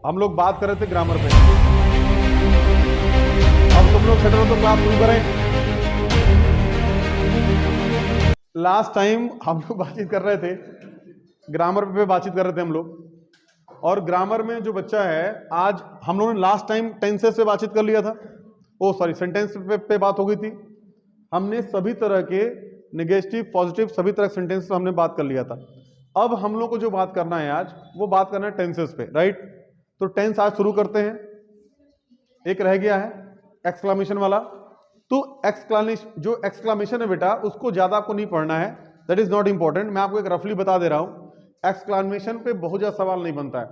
हम लोग बात कर रहे थे ग्रामर पे। अब तुम लोग सेटल हो तो क्लास शुरू करें। लास्ट टाइम हम लोग बातचीत कर रहे थे ग्रामर पे बातचीत कर रहे थे हम लोग, और ग्रामर में जो बच्चा है, आज हम लोगों ने लास्ट टाइम टेंसेस पे बातचीत कर लिया था। ओ सॉरी, सेंटेंस पे बात हो गई थी। हमने सभी तरह के नेगेटिव पॉजिटिव सभी तरह के सेंटेंस पे हमने बात कर लिया था। अब हम लोग को जो बात करना है आज, वो बात करना है टेंसेस पे, राइट। तो टेंस आज शुरू करते हैं। एक रह गया है एक्सक्लामेशन वाला। तो जो एक्सक्लामेशन है बेटा, उसको ज्यादा आपको नहीं पढ़ना है, दैट इज नॉट इंपॉर्टेंट। मैं आपको एक रफली बता दे रहा हूं, एक्सक्लामेशन पे बहुत ज्यादा सवाल नहीं बनता है।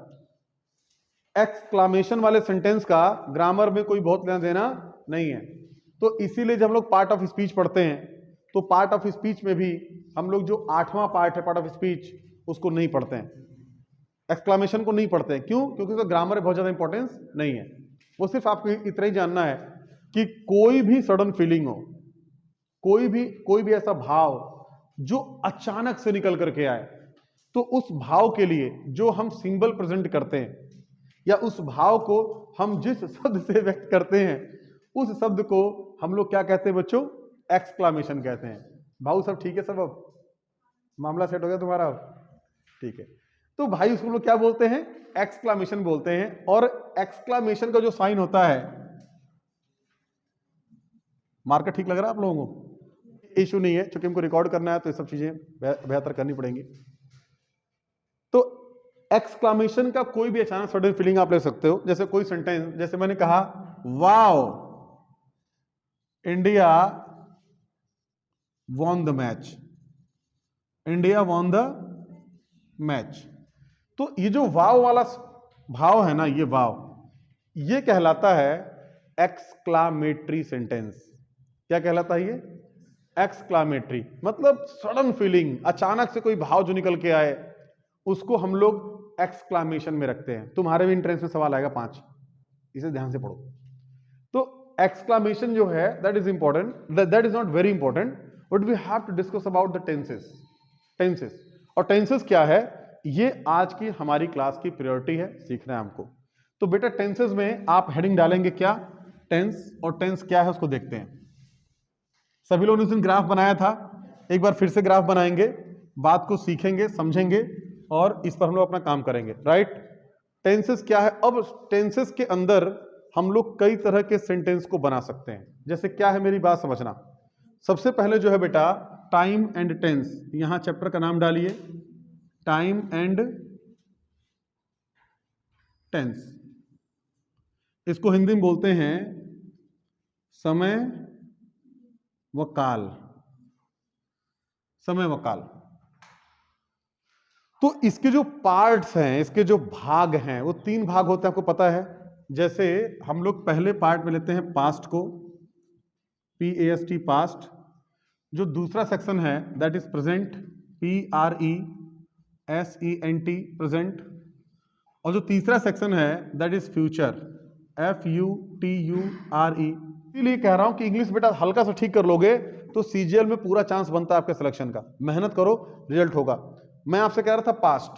एक्सक्लामेशन वाले सेंटेंस का ग्रामर में कोई बहुत लेना देना नहीं है। तो इसीलिए जब हम लोग पार्ट ऑफ स्पीच पढ़ते हैं, तो पार्ट ऑफ स्पीच में भी हम लोग जो 8वां पार्ट है पार्ट ऑफ स्पीच, उसको नहीं पढ़ते हैं, एक्सक्लामेशन को नहीं पढ़ते हैं। क्यों? क्योंकि उसका ग्रामर में बहुत ज्यादा इंपॉर्टेंस नहीं है। वो सिर्फ आपको इतना ही जानना है कि कोई भी सडन फीलिंग हो, कोई भी ऐसा भाव जो अचानक से निकल करके आए, तो उस भाव के लिए जो हम सिंबल प्रेजेंट करते हैं, या उस भाव को हम जिस शब्द से व्यक्त करते हैं, उस शब्द को हम लोग क्या कहते हैं बच्चों? एक्सक्लामेशन कहते हैं। भाव सब ठीक है सब? अब मामला सेट हो गया तुम्हारा? ठीक है। तो भाई उसको लोग क्या बोलते हैं? एक्सक्लामेशन बोलते हैं। और एक्सक्लामेशन का जो साइन होता है, मार्कर ठीक लग रहा है आप लोगों को? इशू नहीं है, क्योंकि हमको रिकॉर्ड करना है तो ये सब चीजें बेहतर करनी पड़ेंगी। तो एक्सक्लामेशन का कोई भी अचानक सडन फीलिंग आप ले सकते हो। जैसे कोई सेंटेंस, जैसे मैंने कहा wow India won the match, India won the match. तो ये जो वाव वाला भाव है ना, ये वाव, ये कहलाता है एक्सक्लामेटरी सेंटेंस। क्या कहलाता है ये? एक्सक्लामेटरी। मतलब सडन फीलिंग, अचानक से कोई भाव जो निकल के आए, उसको हम लोग एक्सक्लामेशन में रखते हैं। तुम्हारे भी इंट्रेंस में सवाल आएगा 5, इसे ध्यान से पढ़ो। तो एक्सक्लामेशन जो है, that is important, that is not very important, but we have to discuss about the tenses. और टेंसेस क्या है, ये आज की हमारी क्लास की प्रायोरिटी है, सीखना है हमको। तो बेटा टेंसेस में आप हेडिंग डालेंगे क्या? टेंस। और टेंस क्या है उसको देखते हैं। सभी लोगों ने उस दिन ग्राफ बनाया था, एक बार फिर से ग्राफ बनाएंगे, बात को सीखेंगे, समझेंगे, और इस पर हम लोग अपना काम करेंगे, राइट। टेंसेस क्या है? अब टेंसेस के अंदर हम लोग कई तरह के सेंटेंस को बना सकते हैं। जैसे क्या है, मेरी बात समझना। सबसे पहले जो है बेटा, टाइम एंड टेंस। यहां चैप्टर का नाम डालिए, टाइम एंड टेंस। इसको हिंदी में बोलते हैं समय व काल, समय व काल। तो इसके जो पार्ट्स हैं, इसके जो भाग हैं, वो 3 भाग होते हैं, आपको पता है। जैसे हम लोग पहले पार्ट में लेते हैं पास्ट को, PAST पास्ट। जो दूसरा सेक्शन है that is present, PRESENT present. और जो तीसरा सेक्शन है दैट इज फ्यूचर, FUTURE। इसलिए कह रहा हूं कि इंग्लिश बेटा हल्का सा ठीक कर लोगे तो CGL में पूरा चांस बनता है आपके सिलेक्शन का। मेहनत करो, रिजल्ट होगा। मैं आपसे कह रहा था पास्ट,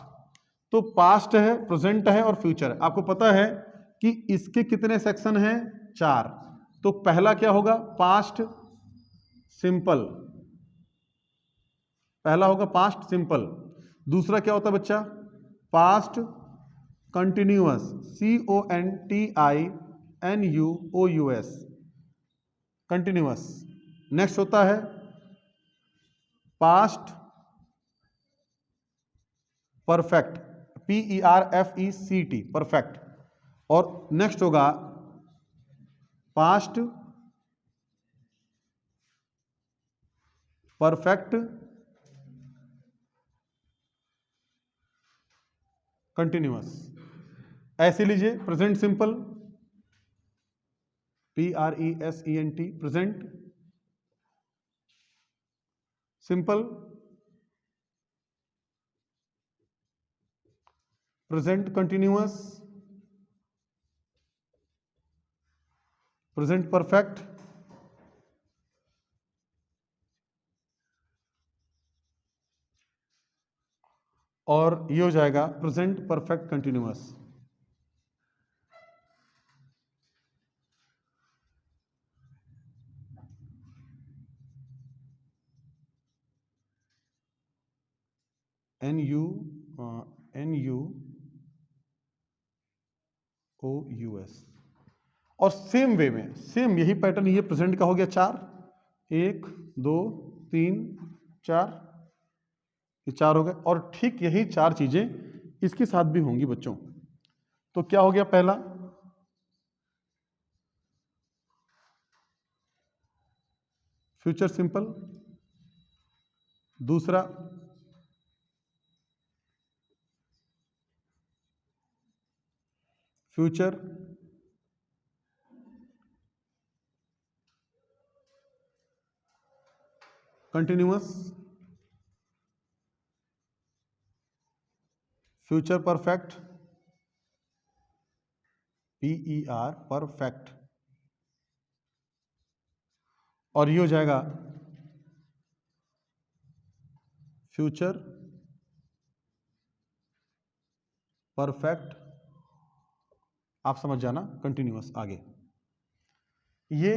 तो पास्ट है, प्रेजेंट है और फ्यूचर है। आपको पता है कि इसके कितने सेक्शन हैं? 4। तो पहला क्या होगा? पास्ट सिंपल, पहला होगा पास्ट सिंपल। दूसरा क्या होता है बच्चा? Past continuous, CONTINUOUS, continuous. Next होता है पास्ट परफेक्ट, PERFECT, परफेक्ट। और नेक्स्ट होगा पास्ट परफेक्ट कंटिन्यूअस। ऐसे लीजिए, present simple, PRESENT, present simple, present continuous, present perfect, और ये हो जाएगा प्रेजेंट परफेक्ट कंटिन्यूअस। NUOUS। और सेम वे में सेम यही पैटर्न, ये प्रेजेंट का हो गया 4, 1 2 3 4, ये 4 हो गए। और ठीक यही 4 चीजें इसके साथ भी होंगी बच्चों। तो क्या हो गया, पहला फ्यूचर सिंपल, दूसरा future continuous, future perfect, PER perfect, और ये हो जाएगा फ्यूचर परफेक्ट, आप समझ जाना, कंटिन्यूअस। आगे ये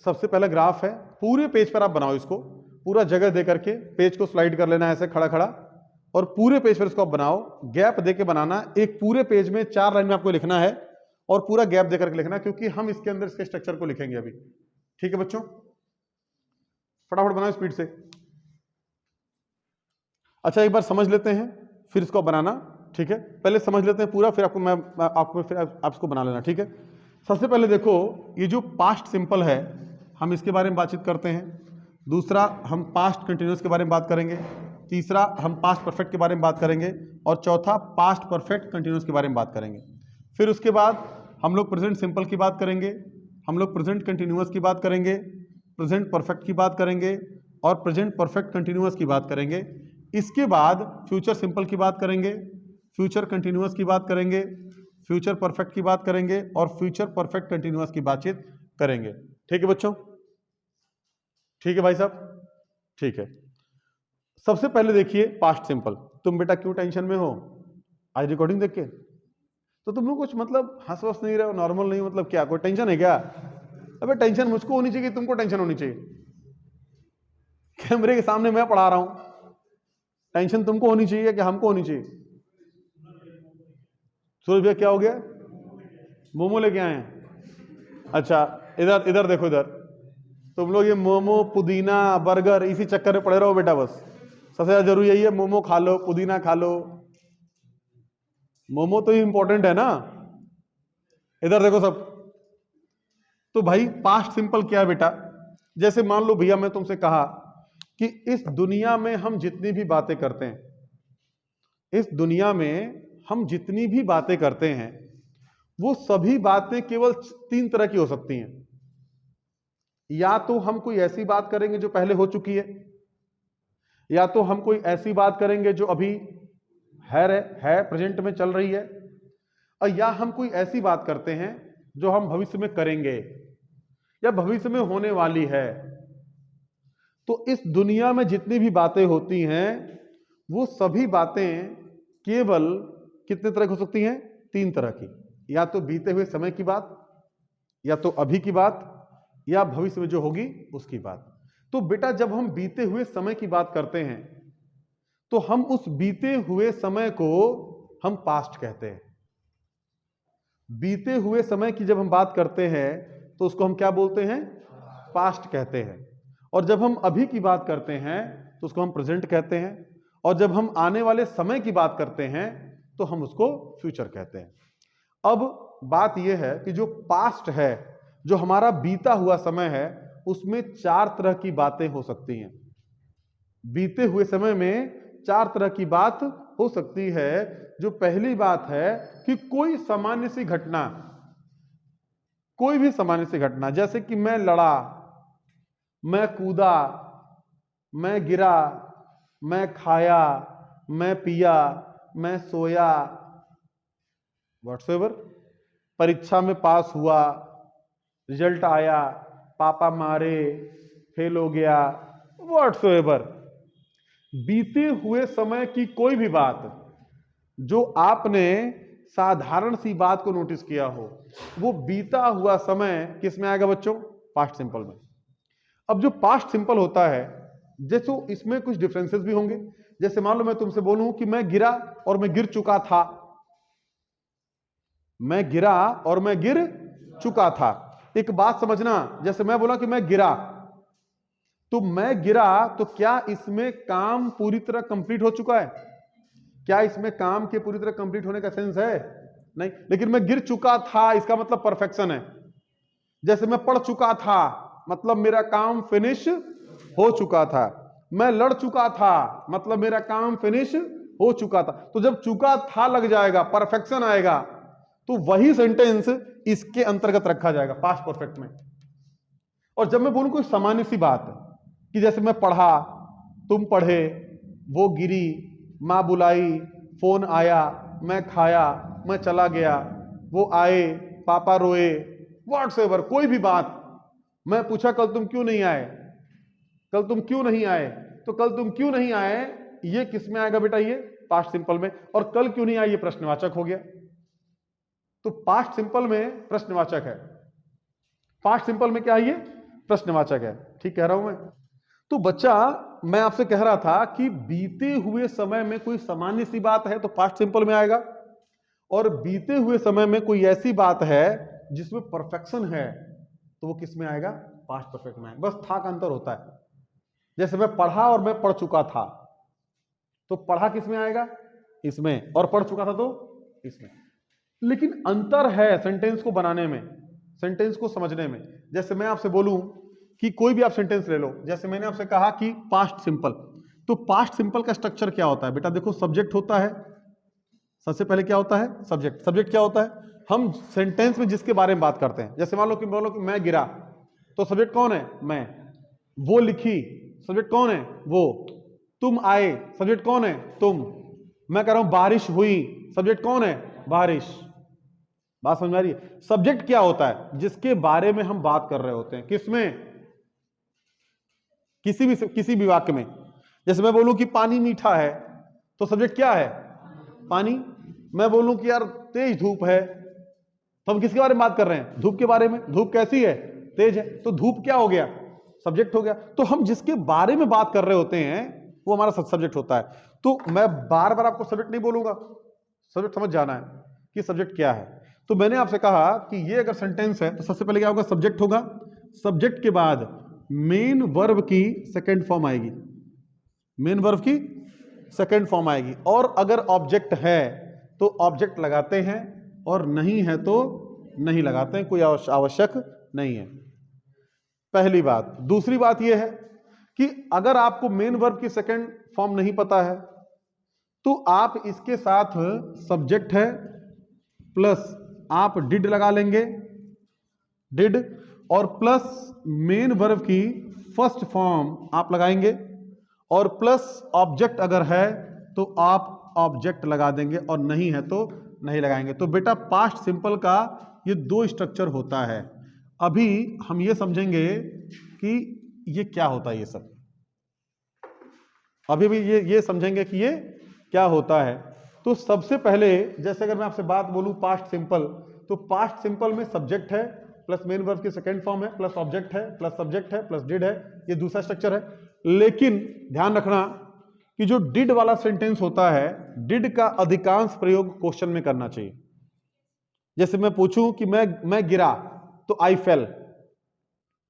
सबसे पहला ग्राफ है, पूरे पेज पर आप बनाओ इसको, पूरा जगह दे करके पेज को स्लाइड कर लेना ऐसे खड़ा खड़ा, और पूरे पेज पर इसको आप बनाओ, गैप दे के बनाना। एक पूरे पेज में 4 लाइन में आपको लिखना है और पूरा गैप दे करके लिखना, क्योंकि हम इसके अंदर इसके स्ट्रक्चर को लिखेंगे अभी। ठीक है बच्चों, फटाफट बनाओ स्पीड से। अच्छा, एक बार समझ लेते हैं फिर इसको बनाना। ठीक है, पहले समझ लेते हैं पूरा, फिर आप इसको बना लेना। ठीक है, सबसे पहले देखो, ये जो पास्ट सिंपल है हम इसके बारे में बातचीत करते हैं। दूसरा हम पास्ट कंटिन्यूअस के बारे में बात करेंगे। तीसरा हम पास्ट परफेक्ट के बारे में बात करेंगे। और चौथा पास्ट परफेक्ट कंटिन्यूअस के बारे में बात करेंगे। फिर उसके बाद हम लोग प्रेजेंट सिंपल की बात करेंगे, हम लोग प्रेजेंट कंटिन्यूअस की बात करेंगे, प्रेजेंट परफेक्ट की बात करेंगे और प्रेजेंट परफेक्ट कंटिन्यूअस की बात करेंगे। इसके बाद फ्यूचर सिंपल की बात करेंगे, फ्यूचर कंटिन्यूअस की बात करेंगे, फ्यूचर परफेक्ट की बात करेंगे और फ्यूचर परफेक्ट कंटिन्यूअस की बातचीत करेंगे। ठीक है बच्चों, ठीक है भाई साहब, ठीक है। सबसे पहले देखिए पास्ट सिंपल। तुम बेटा क्यों टेंशन में हो आज रिकॉर्डिंग देख के? तो तुम लोग कुछ मतलब हंस वस नहीं रहे हो, नॉर्मल नहीं, मतलब क्या कोई टेंशन है क्या? अबे टेंशन मुझको होनी चाहिए, तुमको टेंशन होनी चाहिए। कैमरे के सामने मैं पढ़ा रहा हूं, टेंशन तुमको होनी चाहिए कि हमको होनी चाहिए? सूरज भैया क्या हो गया? मोमो लेके आए हैं? अच्छा, इधर इधर देखो, इधर तुम लोग ये मोमो पुदीना बर्गर इसी चक्कर में पड़े रहो बेटा। बस सबसे ज्यादा जरूरी यही है, मोमो खा लो, पुदीना खा लो, मोमो तो इंपॉर्टेंट है ना। इधर देखो सब। तो भाई पास्ट सिंपल क्या है बेटा? जैसे मान लो भैया मैं तुमसे कहा कि इस दुनिया में हम जितनी भी बातें करते हैं, इस दुनिया में हम जितनी भी बातें करते हैं, वो सभी बातें केवल 3 तरह की हो सकती हैं। या तो हम कोई ऐसी बात करेंगे जो पहले हो चुकी है, या तो हम कोई ऐसी बात करेंगे जो अभी है प्रेजेंट में चल रही है, और या हम कोई ऐसी बात करते हैं जो हम भविष्य में करेंगे या भविष्य में होने वाली है। तो इस दुनिया में जितनी भी बातें होती हैं, वो सभी बातें केवल कितने तरह की हो सकती हैं? 3 तरह की। या तो बीते हुए समय की बात, या तो अभी की बात, या भविष्य में जो होगी उसकी बात। तो बेटा जब हम बीते हुए समय की बात करते हैं, तो हम उस बीते हुए समय को हम पास्ट कहते हैं। बीते हुए समय की जब हम बात करते हैं तो उसको हम क्या बोलते हैं? पास्ट कहते हैं। और जब हम अभी की बात करते हैं तो उसको हम प्रेजेंट कहते हैं। और जब हम आने वाले समय की बात करते हैं तो हम उसको फ्यूचर कहते हैं। अब बात यह है कि जो पास्ट है, जो हमारा बीता हुआ समय है, उसमें 4 तरह की बातें हो सकती हैं। बीते हुए समय में 4 तरह की बात हो सकती है। जो पहली बात है कि कोई सामान्य सी घटना, कोई भी सामान्य सी घटना, जैसे कि मैं लड़ा, मैं कूदा, मैं गिरा, मैं खाया, मैं पिया, मैं सोया, व्हाटसएवर, परीक्षा में पास हुआ, रिजल्ट आया, पापा मारे, फेल हो गया, व्हाटसएवर। बीते हुए समय की कोई भी बात जो आपने साधारण सी बात को नोटिस किया हो, वो बीता हुआ समय किस में आएगा बच्चों? पास्ट सिंपल में। अब जो पास्ट सिंपल होता है, जैसे इसमें कुछ डिफरेंसेस भी होंगे। जैसे मान लो मैं तुमसे बोलूं कि मैं गिरा और मैं गिर चुका था, मैं गिरा और मैं गिर चुका था। एक बात समझना, जैसे मैं बोला कि मैं गिरा, तो मैं गिरा तो क्या इसमें काम पूरी तरह कंप्लीट हो चुका है? क्या इसमें काम के पूरी तरह कंप्लीट होने का सेंस है? नहीं। लेकिन मैं गिर चुका था, इसका मतलब परफेक्शन है। जैसे मैं पढ़ चुका था, मतलब मेरा काम फिनिश हो चुका था। मैं लड़ चुका था, मतलब मेरा काम फिनिश हो चुका था। तो जब चुका था लग जाएगा, परफेक्शन आएगा, तो वही सेंटेंस इसके अंतर्गत रखा जाएगा पास्ट परफेक्ट में। और जब मैं बोलूं कोई सामान्य सी बात कि जैसे मैं पढ़ा, तुम पढ़े, वो गिरी, मां बुलाई, फोन आया, मैं खाया, मैं चला गया, वो आए, पापा रोए, व्हाट्सएवर कोई भी बात। मैं पूछा कल तुम क्यों नहीं आए, कल तुम क्यों नहीं आए, तो कल तुम क्यों नहीं आए ये किस में आएगा बेटा? ये पास्ट सिंपल में। और कल क्यों नहीं आए ये प्रश्नवाचक हो गया। तो पास्ट सिंपल में प्रश्नवाचक है, पास्ट सिंपल में क्या है? ये प्रश्नवाचक है। ठीक कह रहा हूं मैं? तो बच्चा, मैं आपसे कह रहा था कि बीते हुए समय में कोई सामान्य सी बात है तो पास्ट सिंपल में आएगा, और बीते हुए समय में कोई ऐसी बात है जिसमें परफेक्शन है तो वो किस में आएगा? पास्ट परफेक्ट में आएगा। बस था का अंतर होता है। जैसे मैं पढ़ा और मैं पढ़ चुका था, तो पढ़ा किस में आएगा? इसमें, और पढ़ चुका था तो इसमें। लेकिन अंतर है सेंटेंस को बनाने में, सेंटेंस को समझने में। जैसे मैं आपसे बोलूं कि कोई भी आप सेंटेंस ले लो, जैसे मैंने आपसे कहा कि पास्ट सिंपल, तो पास्ट सिंपल का स्ट्रक्चर क्या होता है बेटा? देखो, सब्जेक्ट होता है, सबसे पहले क्या होता है? सब्जेक्ट। सब्जेक्ट क्या होता है? हम सेंटेंस में जिसके बारे में बात करते हैं। जैसे मान लो कि बोलो कि मैं गिरा, तो सब्जेक्ट कौन है? मैं। वो लिखी, सब्जेक्ट कौन है? वो। तुम आए, सब्जेक्ट कौन है? तुम। मैं कह रहा हूं बारिश हुई, सब्जेक्ट कौन है? बारिश। बात समझ में आ रही है? सब्जेक्ट क्या होता है? जिसके बारे में हम बात कर रहे होते हैं। किसमें? किसी भी वाक्य में। जैसे मैं बोलूं कि पानी मीठा है, तो सब्जेक्ट क्या है? पानी। मैं बोलूं कि यार तेज धूप है, तो हम किसके बारे में बात कर रहे हैं? धूप के बारे में। धूप कैसी है? तेज है। तो धूप क्या हो गया? सब्जेक्ट हो गया। तो हम जिसके बारे में बात कर रहे होते हैं वो हमारा सब्जेक्ट होता है। तो मैं बार बार आपको सब्जेक्ट नहीं बोलूंगा, सब्जेक्ट समझ जाना है कि सब्जेक्ट क्या है। तो मैंने आपसे कहा कि ये अगर सेंटेंस है तो सबसे पहले क्या होगा? सब्जेक्ट होगा। सब्जेक्ट के बाद मेन वर्ब की सेकंड फॉर्म आएगी, मेन वर्ब की सेकंड फॉर्म आएगी। और अगर ऑब्जेक्ट है तो ऑब्जेक्ट लगाते हैं, और नहीं है तो नहीं लगाते हैं, कोई आवश्यक नहीं है। पहली बात। दूसरी बात यह है कि अगर आपको मेन वर्ब की सेकंड फॉर्म नहीं पता है तो आप इसके साथ सब्जेक्ट है प्लस आप डिड लगा लेंगे, डिड, और प्लस मेन वर्ब की फर्स्ट फॉर्म आप लगाएंगे, और प्लस ऑब्जेक्ट अगर है तो आप ऑब्जेक्ट लगा देंगे, और नहीं है तो नहीं लगाएंगे। तो बेटा पास्ट सिंपल का ये दो स्ट्रक्चर होता है। अभी हम ये समझेंगे कि ये क्या होता है। ये सब अभी भी ये समझेंगे कि ये क्या होता है। तो सबसे पहले, जैसे अगर मैं आपसे बात बोलूं पास्ट सिंपल, तो पास्ट सिंपल में सब्जेक्ट है प्लस मेन वर्ब की सेकंड फॉर्म है प्लस ऑब्जेक्ट है प्लस सब्जेक्ट है प्लस डिड है, ये दूसरा स्ट्रक्चर है। लेकिन ध्यान रखना कि जो डिड वाला सेंटेंस होता है, डिड का अधिकांश प्रयोग क्वेश्चन में करना चाहिए। जैसे मैं पूछूं कि मैं गिरा तो आई फेल,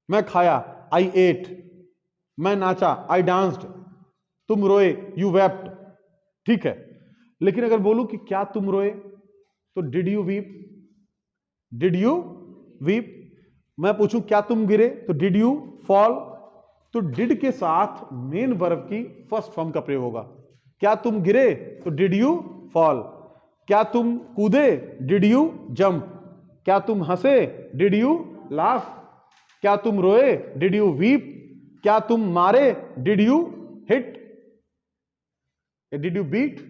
मैं खाया आई एट, मैं नाचा आई डांस्ड, तुम रोए यू वेप्ट। ठीक है। लेकिन अगर बोलूं कि क्या तुम रोए तो did you weep, did you weep. मैं पूछूं क्या तुम गिरे तो डिड यू फॉल। तो डिड के साथ मेन वर्ब की फर्स्ट फॉर्म का प्रयोग होगा। क्या तुम गिरे तो डिड यू फॉल, क्या तुम कूदे डिड यू जंप, क्या तुम हंसे डिड यू लाफ, क्या तुम रोए डिड यू वीप, क्या तुम मारे did you hit, did you beat,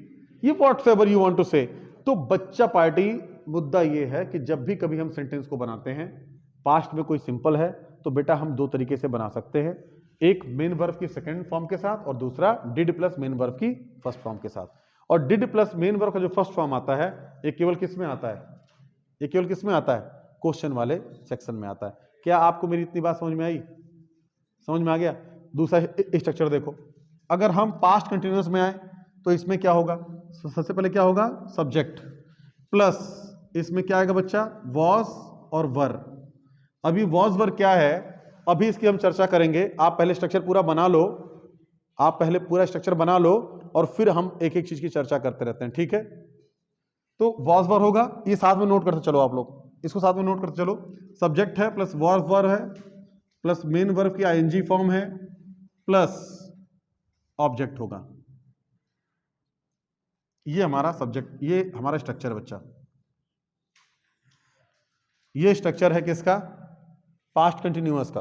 ये whatever you want to say. तो बच्चा पार्टी, मुद्दा ये है कि जब भी कभी हम सेंटेंस को बनाते हैं, पास्ट में कोई सिंपल है तो बेटा हम दो तरीके से बना सकते हैं, एक मेन वर्ब की सेकंड फॉर्म के साथ और दूसरा डिड प्लस मेन वर्ब की फर्स्ट फॉर्म के साथ। और डिड प्लस मेन वर्ब का जो फर्स्ट फॉर्म आता है ये केवल किस में आता है? ये केवल किस में आता है? क्वेश्चन वाले सेक्शन में आता है। क्या आपको मेरी इतनी बात समझ में आई? समझ में आ गया? दूसरा स्ट्रक्चर देखो, अगर हम पास्ट कंटिन्यूअस में आए तो इसमें क्या होगा, सबसे पहले क्या होगा, सब्जेक्ट प्लस इसमें क्या आएगा बच्चा, वॉज और वर। अभी वॉज वर क्या है, अभी इसकी हम चर्चा करेंगे। आप पहले स्ट्रक्चर पूरा बना लो, आप पहले पूरा स्ट्रक्चर बना लो और फिर हम एक एक चीज की चर्चा करते रहते हैं, ठीक है। तो वॉज वर होगा, ये साथ में नोट करते चलो आप लोग, इसको साथ में नोट करते चलो। सब्जेक्ट है प्लस वॉज वर है प्लस मेन वर्ब की आईएनजी फॉर्म है प्लस ऑब्जेक्ट होगा। ये हमारा सब्जेक्ट, ये हमारा स्ट्रक्चर बच्चा, ये स्ट्रक्चर है किसका, पास्ट कंटिन्यूअस का।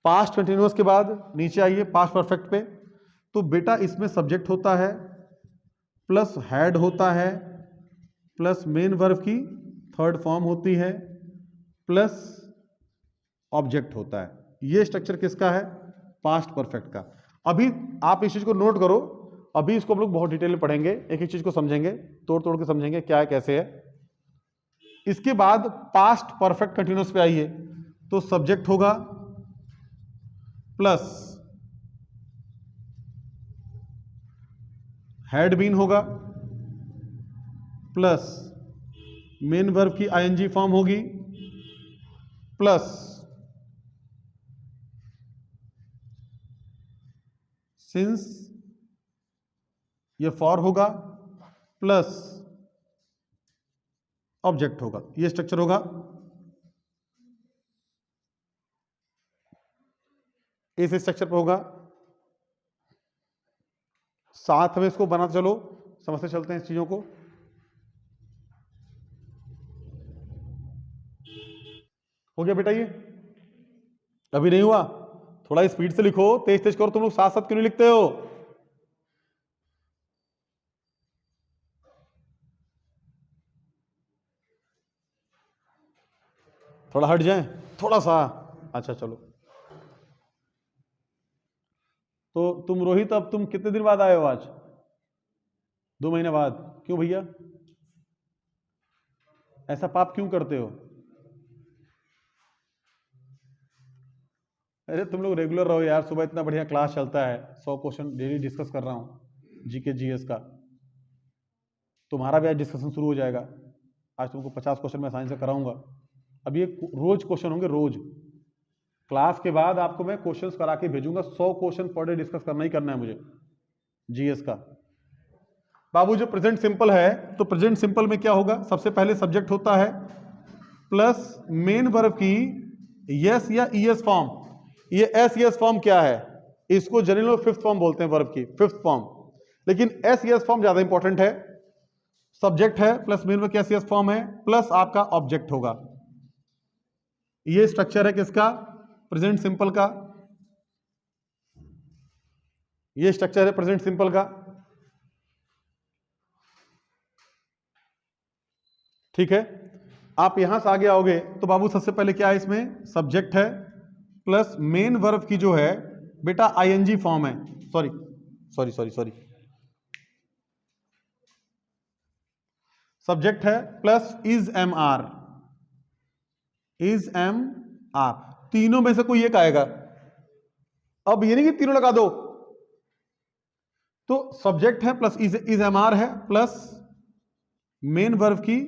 पास्ट कंटिन्यूअस के बाद नीचे आइए पास्ट परफेक्ट पे। तो बेटा इसमें सब्जेक्ट होता है प्लस हैड होता है प्लस मेन वर्ब की थर्ड फॉर्म होती है प्लस ऑब्जेक्ट होता है। ये स्ट्रक्चर किसका है, पास्ट परफेक्ट का। अभी आप इस चीज को नोट करो, अभी इसको हम लोग बहुत डिटेल में पढ़ेंगे, एक एक चीज को समझेंगे, तोड़ तोड़ के समझेंगे क्या है कैसे है। इसके बाद पास्ट परफेक्ट कंटिन्यूअस पे आइए, तो सब्जेक्ट होगा प्लस हैड बीन होगा प्लस मेन वर्ब की आईएनजी फॉर्म होगी प्लस सिंस ये फॉर होगा प्लस ऑब्जेक्ट होगा। ये स्ट्रक्चर होगा। इस स्ट्रक्चर पे होगा, साथ में इसको बनाते चलो, समझते चलते हैं इस चीजों को। हो गया बेटा, ये अभी नहीं हुआ, थोड़ा स्पीड से लिखो, तेज तेज करो। तुम लोग साथ साथ क्यों नहीं लिखते हो, थोड़ा हट जाए थोड़ा सा। अच्छा चलो, तो तुम रोहित, अब तुम कितने दिन बाद आए हो आज, 2 महीने बाद, क्यों भैया ऐसा पाप क्यों करते हो। अरे तुम लोग रेगुलर रहो यार, सुबह इतना बढ़िया क्लास चलता है, 100 क्वेश्चन डेली डिस्कस कर रहा हूं जीके जीएस का। तुम्हारा भी आज डिस्कशन शुरू हो जाएगा, आज तुमको 50 क्वेश्चन मैं साइंस से कराऊंगा। अब ये रोज क्वेश्चन होंगे, रोज क्लास के बाद आपको मैं क्वेश्चंस करा के भेजूंगा। 100 क्वेश्चन पर डे डिस्कस करना ही करना है मुझे जीएस का। बाबू जो प्रेजेंट सिंपल है, तो प्रेजेंट सिंपल में क्या होगा, सबसे पहले सब्जेक्ट होता है प्लस मेन वर्ब की यस या ईएस फॉर्म। ये एस यस फॉर्म क्या है, इसको जनरल में फिफ्थ फॉर्म बोलते हैं, वर्ब की फिफ्थ फॉर्म, लेकिन एस यस फॉर्म ज्यादा इंपॉर्टेंट है। सब्जेक्ट है प्लस मेन वर्ब की एस यस फॉर्म है प्लस आपका ऑब्जेक्ट होगा। ये स्ट्रक्चर है किसका, प्रेजेंट सिंपल का। ये स्ट्रक्चर है प्रेजेंट सिंपल का, ठीक है। आप यहां से आगे आओगे तो बाबू सबसे पहले क्या है, इसमें सब्जेक्ट है प्लस मेन वर्ब की जो है बेटा आईएनजी फॉर्म है, sorry sorry sorry sorry, subject है plus is M R, is M R, तीनों में से कोई एक आएगा। अब ये नहीं कि तीनों लगा दो, तो सब्जेक्ट है प्लस इज एम आर है प्लस मेन वर्ब की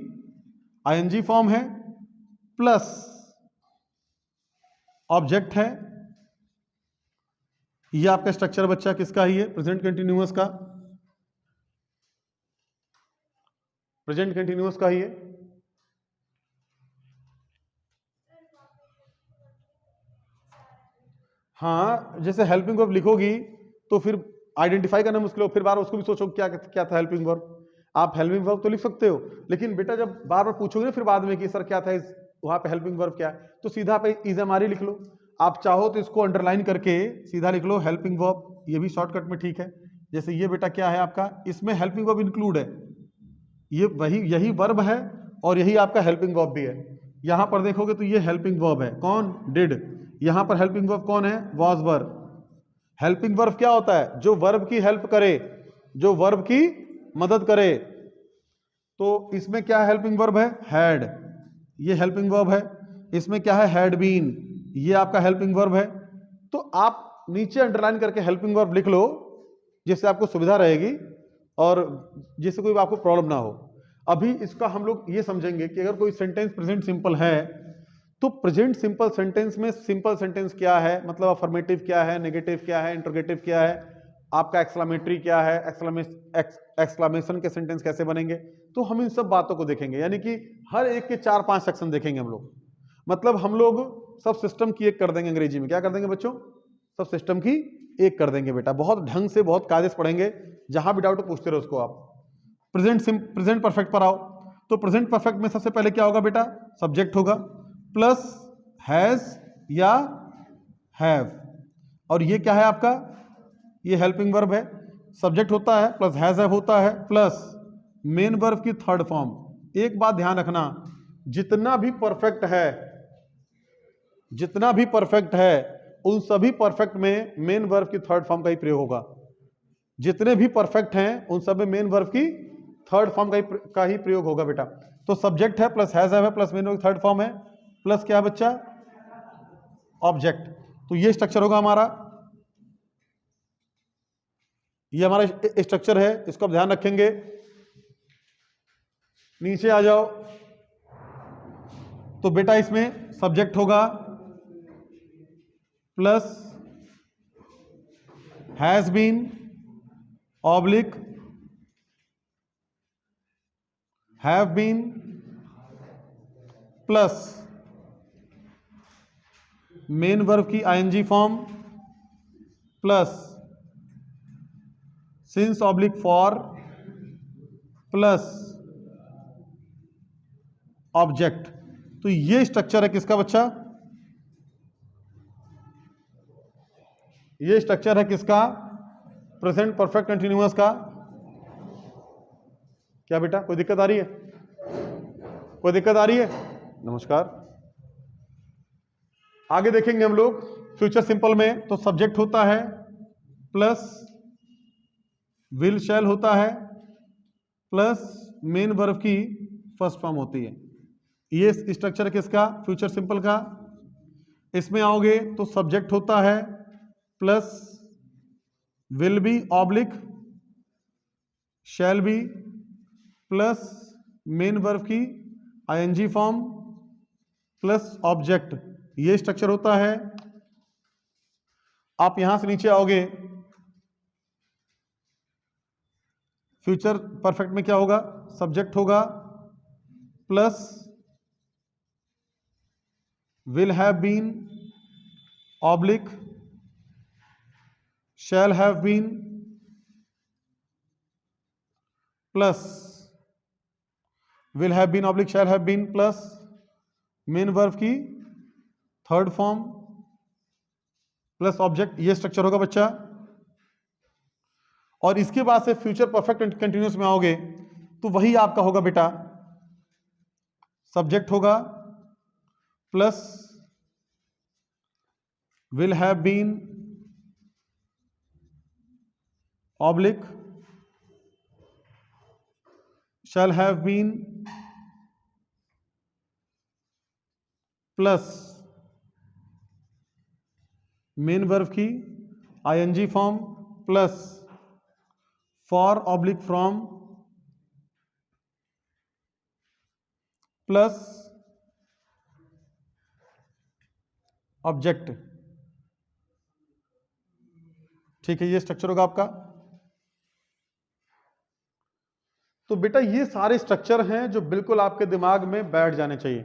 आईएनजी फॉर्म है प्लस ऑब्जेक्ट है। ये आपका स्ट्रक्चर बच्चा किसका ही है, प्रेजेंट कंटिन्यूअस का, प्रेजेंट कंटिन्यूअस का ही है। हाँ, जैसे हेल्पिंग वर्ब लिखोगी तो फिर आइडेंटिफाई करना मुश्किल हो, फिर बार उसको भी सोचो क्या क्या था हेल्पिंग वर्ब। आप हेल्पिंग वर्ब तो लिख सकते हो, लेकिन बेटा जब बार बार पूछोगे ना फिर बाद में कि सर क्या था वहां पे हेल्पिंग वर्ब क्या है, तो सीधा पे इज एम आर ही लिख लो। आप चाहो तो इसको अंडरलाइन करके सीधा लिख लो हेल्पिंग वर्ब, ये भी शॉर्टकट में ठीक है। जैसे ये बेटा क्या है आपका, इसमें हेल्पिंग वर्ब इंक्लूड है, ये यही वर्ब है और यही आपका हेल्पिंग वर्ब भी है। यहां पर देखोगे तो ये हेल्पिंग वर्ब है, कौन, डिड। यहां पर हेल्पिंग वर्ब कौन है, वाज वर्ब। हेल्पिंग वर्ब क्या होता है, जो वर्ब की हेल्प करे, जो वर्ब की मदद करे। तो इसमें क्या हेल्पिंग वर्ब है, हैड, ये हेल्पिंग वर्ब है। इसमें क्या है, हैड बीन, ये आपका हेल्पिंग वर्ब है। तो आप आप नीचे अंडरलाइन करके हेल्पिंग वर्ब लिख लो, जिससे आपको सुविधा रहेगी और जिससे कोई आपको प्रॉब्लम ना हो। अभी इसका हम लोग ये समझेंगे कि अगर कोई सेंटेंस प्रेजेंट सिंपल है तो प्रेजेंट सिंपल सेंटेंस में सिंपल सेंटेंस क्या है, मतलब अफर्मेटिव क्या है, नेगेटिव क्या है, इंटरोगेटिव क्या है, आपका एक्सक्लेमेटरी क्या है, एक्सक्लेमेशन के सेंटेंस कैसे बनेंगे। तो हम इन सब बातों को देखेंगे, यानी कि हर एक के 4-5 सेक्शन देखेंगे हम लोग। मतलब हम लोग सब सिस्टम की एक कर देंगे। अंग्रेजी में क्या कर देंगे बच्चों? सब सिस्टम की एक कर देंगे बेटा। बहुत ढंग से, बहुत कायदे से पढ़ेंगे। जहां भी डाउट पूछते रहो उसको आप। प्रेजेंट परफेक्ट पर आओ। तो प्रेजेंट परफेक्ट में सबसे पहले क्या होगा बेटा? सब्जेक्ट होगा प्लस हैज या हैव, और ये क्या है आपका? ये हेल्पिंग वर्ब है। सब्जेक्ट होता है प्लस हैज हैव होता है प्लस मेन वर्ब की थर्ड फॉर्म। एक बात ध्यान रखना, जितना भी परफेक्ट है उन सभी परफेक्ट में मेन वर्ब की थर्ड फॉर्म का ही प्रयोग होगा। जितने भी परफेक्ट हैं उन सब में मेन वर्ब की थर्ड फॉर्म का ही प्रयोग होगा बेटा। तो सब्जेक्ट है प्लस हैज हैव है प्लस मेन वर्ब की थर्ड फॉर्म है प्लस क्या है बच्चा? ऑब्जेक्ट। तो ये स्ट्रक्चर होगा हमारा, ये हमारा स्ट्रक्चर है, इसको आप ध्यान रखेंगे। नीचे आ जाओ। तो बेटा इसमें सब्जेक्ट होगा plus has been oblique have been plus main verb की ING form plus since oblique for plus object. तो ये स्ट्रक्चर है किसका बच्चा? ये स्ट्रक्चर है किसका? प्रेजेंट परफेक्ट कंटिन्यूअस का। क्या बेटा कोई दिक्कत आ रही है? कोई दिक्कत आ रही है? नमस्कार। आगे देखेंगे हम लोग फ्यूचर सिंपल में। तो सब्जेक्ट होता है प्लस विल शैल होता है प्लस मेन वर्ब की फर्स्ट फॉर्म होती है। ये स्ट्रक्चर है किसका? फ्यूचर सिंपल का। इसमें आओगे तो सब्जेक्ट होता है plus will be oblique shall be plus main verb की आईएनजी फॉर्म प्लस ऑब्जेक्ट। ये स्ट्रक्चर होता है। आप यहां से नीचे आओगे, फ्यूचर परफेक्ट में क्या होगा? सब्जेक्ट होगा plus will have been oblique shall have been plus will have been oblique shall have been plus main verb की थर्ड फॉर्म प्लस ऑब्जेक्ट। ये स्ट्रक्चर होगा बच्चा। और इसके बाद से फ्यूचर परफेक्ट कंटिन्यूअस में आओगे तो वही आपका होगा बेटा। सब्जेक्ट होगा plus will have been oblique shall have been plus main verb की ING form plus for oblique from plus object. ठीक है, ये स्ट्रक्चर होगा आपका। तो बेटा ये सारे स्ट्रक्चर हैं जो बिल्कुल आपके दिमाग में बैठ जाने चाहिए।